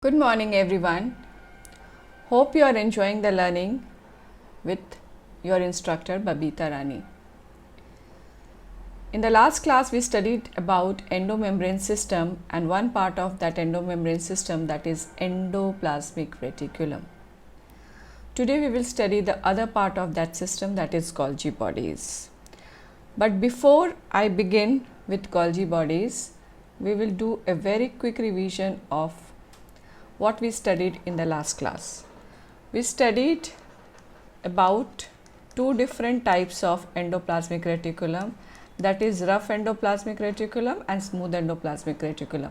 Good morning everyone. Hope you are enjoying the learning with your instructor Babita Rani. In the last class we studied about endomembrane system and one part of that endomembrane system, that is endoplasmic reticulum. Today we will study the other part of that system, that is Golgi bodies. But before I begin with Golgi bodies, we will do a very quick revision of what we studied in the last class. We studied about two different types of endoplasmic reticulum, that is rough endoplasmic reticulum and smooth endoplasmic reticulum.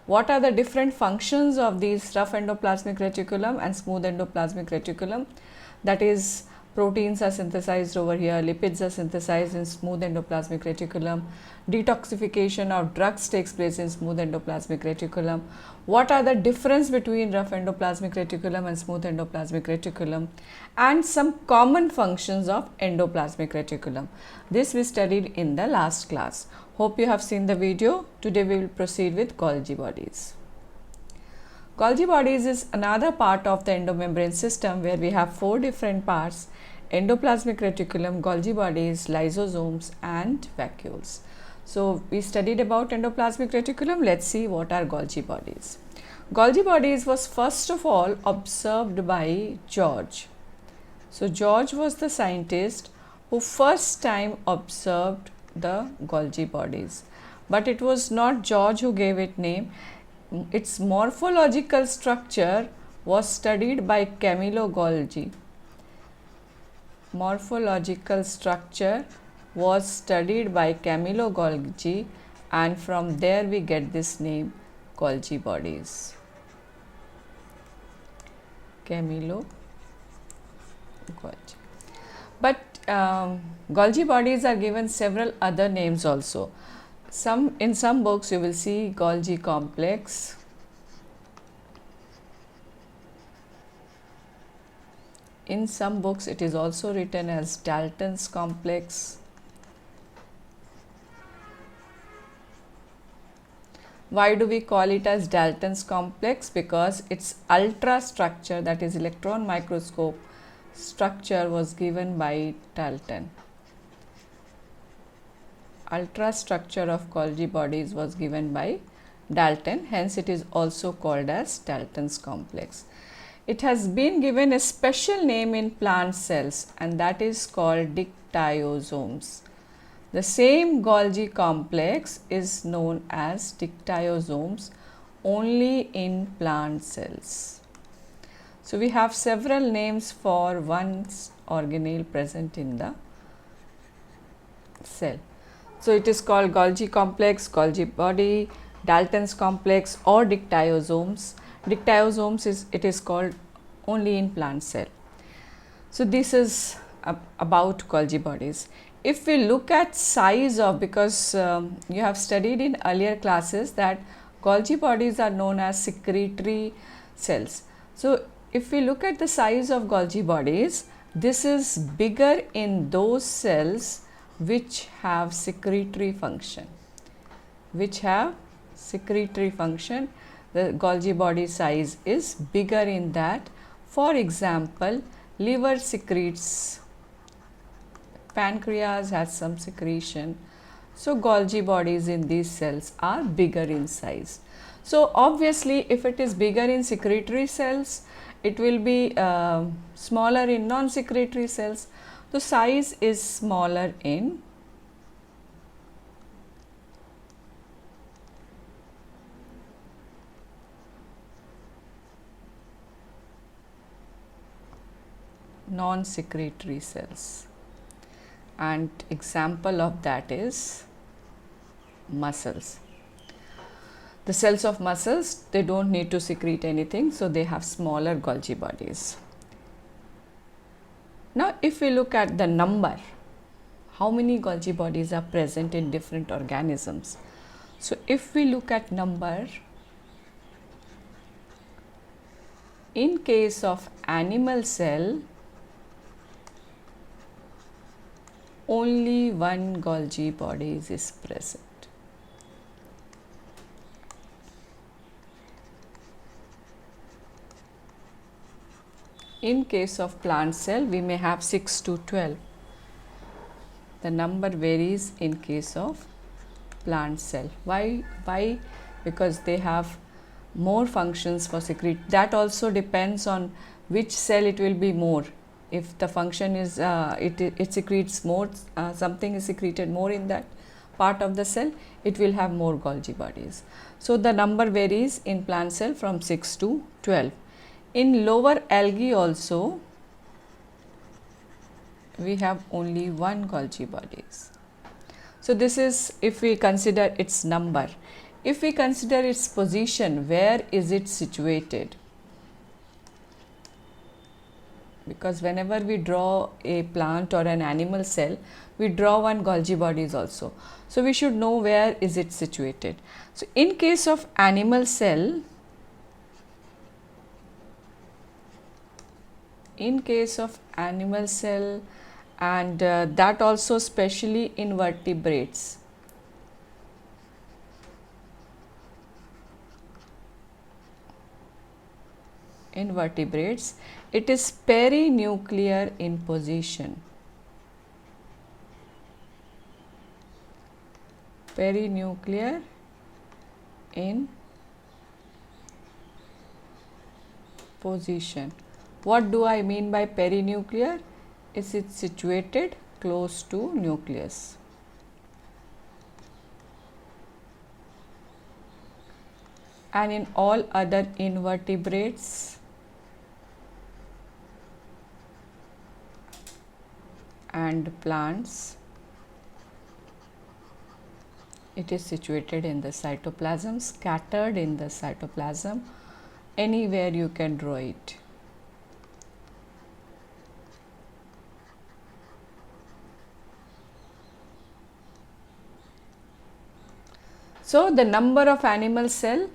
What are the different functions of these rough endoplasmic reticulum and smooth endoplasmic reticulum? That is, proteins are synthesized over here, lipids are synthesized in smooth endoplasmic reticulum, detoxification of drugs takes place in smooth endoplasmic reticulum. What are the difference between rough endoplasmic reticulum and smooth endoplasmic reticulum, and some common functions of endoplasmic reticulum. This we studied in the last class. Hope you have seen the video. Today we will proceed with Golgi bodies. Golgi bodies is another part of the endomembrane system where we have four different parts: endoplasmic reticulum, Golgi bodies, lysosomes and vacuoles. So we studied about endoplasmic reticulum. Let's see what are Golgi bodies. Golgi bodies was first of all observed by George. So George was the scientist who first time observed the Golgi bodies. But it was not George who gave it name. Its morphological structure was studied by Camillo Golgi. Morphological structure was studied by Camillo Golgi, and from there we get this name Golgi bodies. Camillo Golgi. But Golgi bodies are given several other names also. In some books you will see Golgi complex, in some books it is also written as Dalton's complex. Why do we call it as Dalton's complex? Because its ultra structure, that is electron microscope structure, was given by Dalton. Ultra structure of Golgi bodies was given by Dalton, hence it is also called as Dalton's complex. It has been given a special name in plant cells, and that is called dictyosomes. The same Golgi complex is known as dictyosomes only in plant cells. So we have several names for one organelle present in the cell. So it is called Golgi complex, Golgi body, Dalton's complex or dictyosomes. Dictyosomes it is called only in plant cell. So this is about Golgi bodies. If we look at size of, because you have studied in earlier classes that Golgi bodies are known as secretory cells. So if we look at the size of Golgi bodies, this is bigger in those cells which have secretory function. The Golgi body size is bigger in that. For example, liver secretes, pancreas has some secretion. So Golgi bodies in these cells are bigger in size. So obviously if it is bigger in secretory cells, it will be smaller in non-secretory cells. The size is smaller in non-secretory cells, and example of that is muscles. The cells of muscles, they don't need to secrete anything, so they have smaller Golgi bodies. Now if we look at the number, how many Golgi bodies are present in different organisms. So if we look at number, in case of animal cell, only one Golgi body is present. In case of plant cell, we may have 6 to 12. The number varies in case of plant cell. Why? Because they have more functions for secrete. That also depends on which cell it will be more. If the function is it secretes more, something is secreted more in that part of the cell, it will have more Golgi bodies. So the number varies in plant cell from 6 to 12. In lower algae also, we have only one Golgi bodies. So this is if we consider its number. If we consider its position, where is it situated? Because whenever we draw a plant or an animal cell, we draw one Golgi bodies also. So we should know where is it situated. So in case of animal cell, and that also especially in vertebrates. In vertebrates, it is perinuclear in position. Perinuclear in position. What do I mean by perinuclear? Is it situated close to nucleus? And in all other invertebrates and plants, it is situated in the cytoplasm, scattered in the cytoplasm, anywhere you can draw it. So the number of animal cell,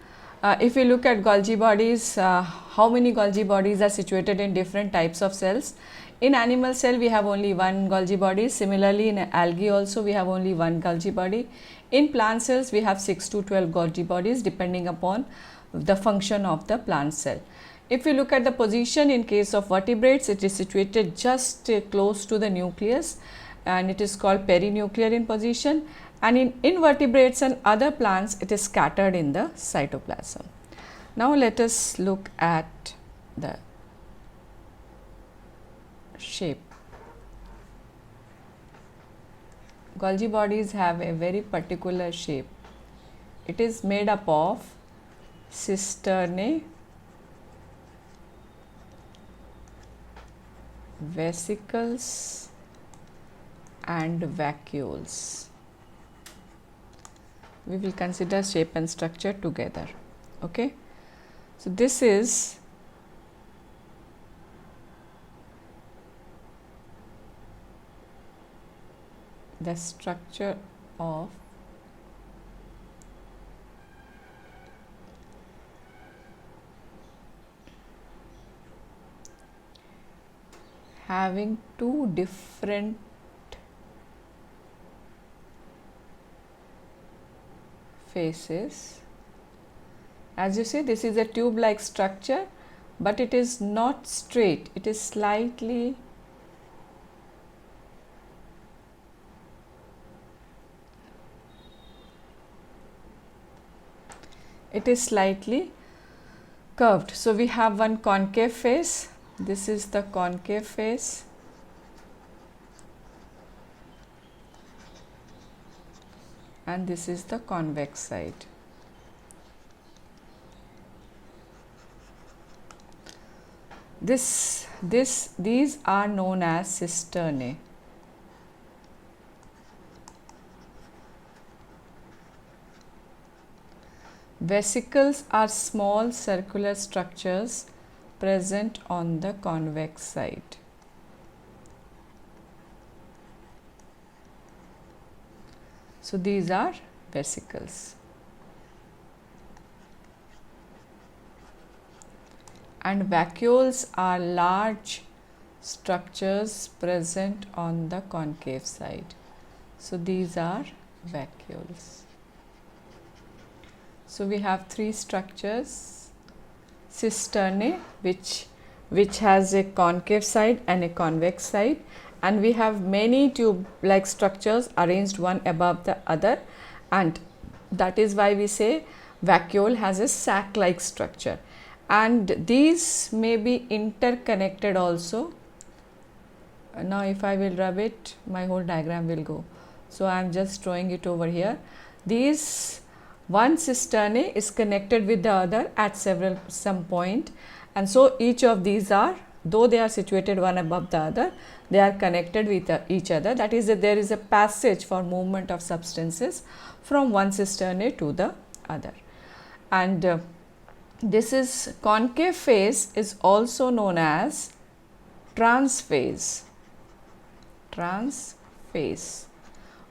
if we look at Golgi bodies, how many Golgi bodies are situated in different types of cells? In animal cell, we have only one Golgi body. Similarly, in algae also, we have only one Golgi body. In plant cells, we have 6 to 12 Golgi bodies depending upon the function of the plant cell. If we look at the position in case of vertebrates, it is situated just close to the nucleus and it is called perinuclear in position. And in invertebrates and other plants, it is scattered in the cytoplasm. Now let us look at the shape. Golgi bodies have a very particular shape. It is made up of cisternae, vesicles and vacuoles. We will consider shape and structure together. Okay, so this is the structure of having two different faces. As you see, this is a tube like structure, but it is not straight, it is slightly curved. So we have one concave face. This is the concave face. And this is the convex side. These are known as cisternae. Vesicles are small circular structures present on the convex side. So these are vesicles. And vacuoles are large structures present on the concave side. So these are vacuoles. So we have three structures: cisternae, which which has a concave side and a convex side, and we have many tube like structures arranged one above the other, and that is why we say vacuole has a sac like structure, and these may be interconnected also. Now if I will rub it, my whole diagram will go. So I am just drawing it over here. These one cisternae is connected with the other at some point, and so each of these are, though they are situated one above the other, they are connected with each other. That is, that there is a passage for movement of substances from one cisternae to the other. And this is concave phase is also known as transphase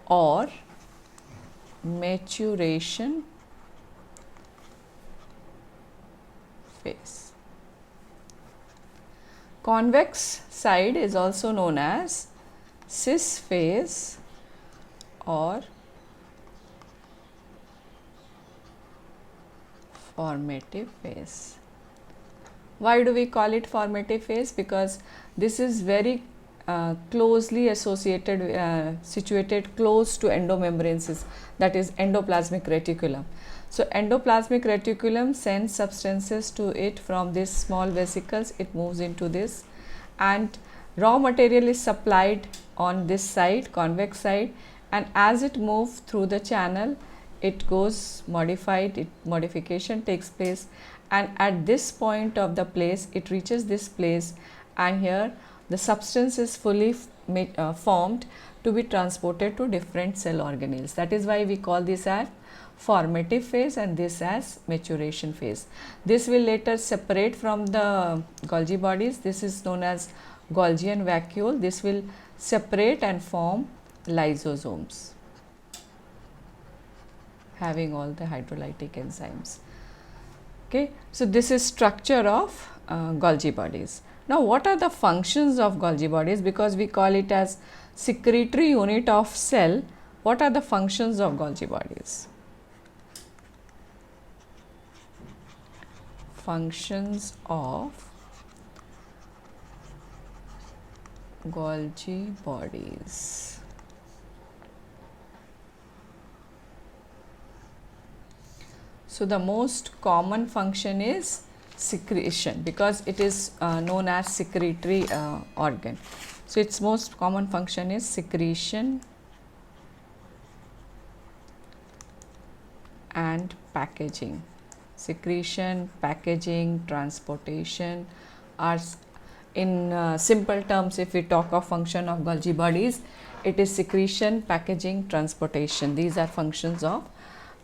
or maturation phase. Convex side is also known as cis phase or formative phase. Why do we call it formative phase? Because this is very closely associated, situated close to endomembranes, that is endoplasmic reticulum. So endoplasmic reticulum sends substances to it from these small vesicles, it moves into this, and raw material is supplied on this side, convex side, and as it moves through the channel, it goes modified, modification takes place, and at this point of the place, it reaches this place, and here the substance is fully formed to be transported to different cell organelles. That is why we call this as formative phase and this as maturation phase. This will later separate from the Golgi bodies. This is known as Golgian vacuole. This will separate and form lysosomes, having all the hydrolytic enzymes. Okay, so this is structure of Golgi bodies. Now, what are the functions of Golgi bodies? Because we call it as secretory unit of cell, what are the functions of Golgi bodies? Functions of Golgi bodies. So the most common function is secretion, because it is known as secretory organ. So its most common function is secretion and packaging. Secretion, packaging, transportation are, in simple terms, if we talk of function of Golgi bodies, it is secretion, packaging, transportation. These are functions of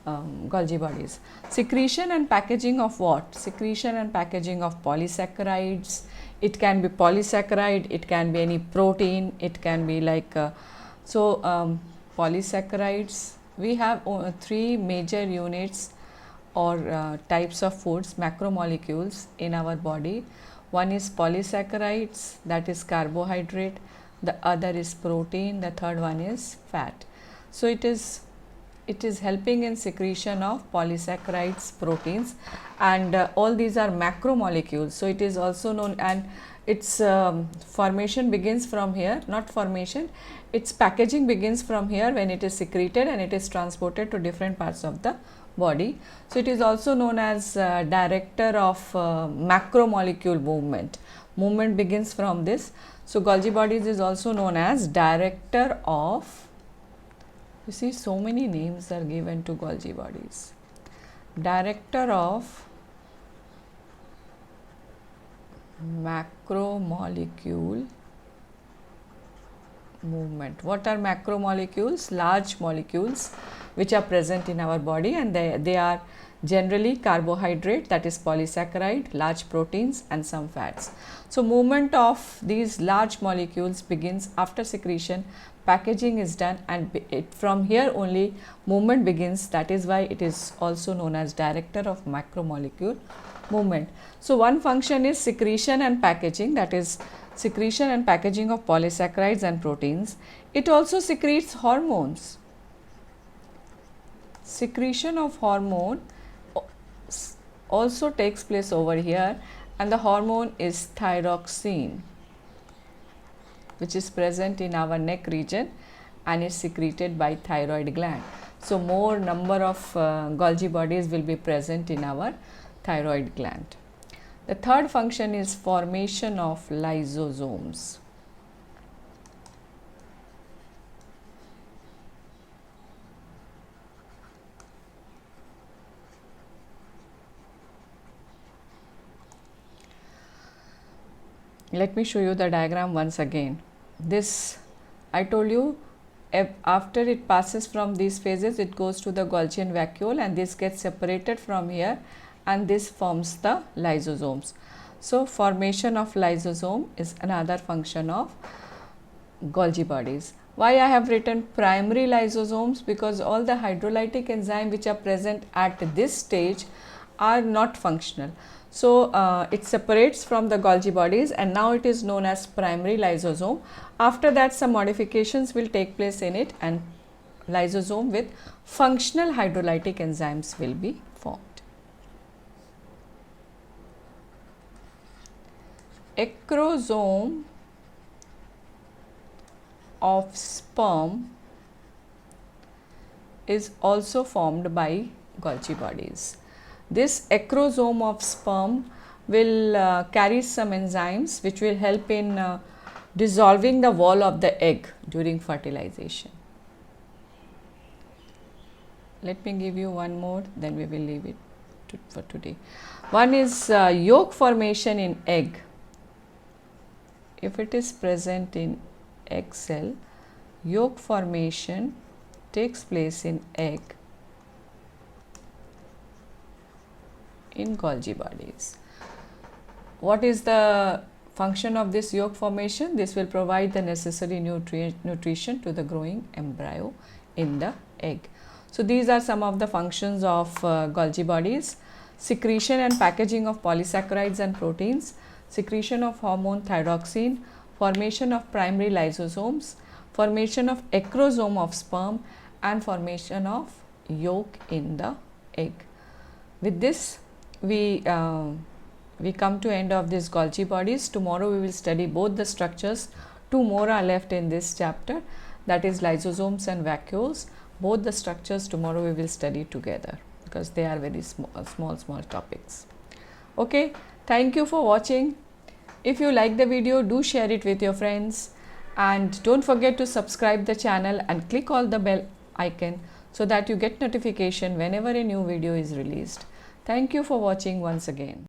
Golgi bodies. Secretion and packaging of what? Secretion and packaging of polysaccharides. It can be polysaccharide, it can be any protein, it can be like polysaccharides. We have three major units or types of foods, macromolecules in our body. One is polysaccharides, that is carbohydrate, the other is protein, the third one is fat. So it is helping in secretion of polysaccharides, proteins, and all these are macromolecules. So it is also known, and its formation begins from here, not formation, its packaging begins from here when it is secreted and it is transported to different parts of the body. So it is also known as director of macromolecule movement. Movement begins from this. So Golgi bodies is also known as director of, you see, so many names are given to Golgi bodies. Director of macromolecule movement. What are macromolecules? Large molecules which are present in our body, and they are generally carbohydrate, that is polysaccharide, large proteins, and some fats. So movement of these large molecules begins after secretion, packaging is done, and from here only movement begins. That is why it is also known as director of macromolecule movement. So one function is secretion and packaging, that is secretion and packaging of polysaccharides and proteins. It also secretes hormones. Secretion of hormone also takes place over here, and the hormone is thyroxine, which is present in our neck region and is secreted by thyroid gland. So more number of Golgi bodies will be present in our thyroid gland. The third function is formation of lysosomes. Let me show you the diagram once again. This, I told you, after it passes from these phases, it goes to the Golgian vacuole, and this gets separated from here, and this forms the lysosomes. So formation of lysosome is another function of Golgi bodies. Why I have written primary lysosomes? Because all the hydrolytic enzymes which are present at this stage are not functional. So it separates from the Golgi bodies, and now it is known as primary lysosome. After that, some modifications will take place in it, and lysosome with functional hydrolytic enzymes will be formed. Acrosome of sperm is also formed by Golgi bodies. This acrosome of sperm will carry some enzymes which will help in dissolving the wall of the egg during fertilization. Let me give you one more, then we will leave it for today. One is yolk formation in egg. If it is present in egg cell, yolk formation takes place in egg in Golgi bodies. What is the function of this yolk formation? This will provide the necessary nutrition to the growing embryo in the egg. So these are some of the functions of Golgi bodies: secretion and packaging of polysaccharides and proteins, secretion of hormone thyroxine, formation of primary lysosomes, formation of acrosome of sperm, and formation of yolk in the egg. With this, we come to end of this Golgi bodies. Tomorrow we will study both the structures. Two more are left in this chapter, that is lysosomes and vacuoles. Both the structures tomorrow we will study together because they are very small topics. Okay, thank you for watching. If you like the video, do share it with your friends, and don't forget to subscribe the channel and click all the bell icon so that you get notification whenever a new video is released. Thank you for watching once again.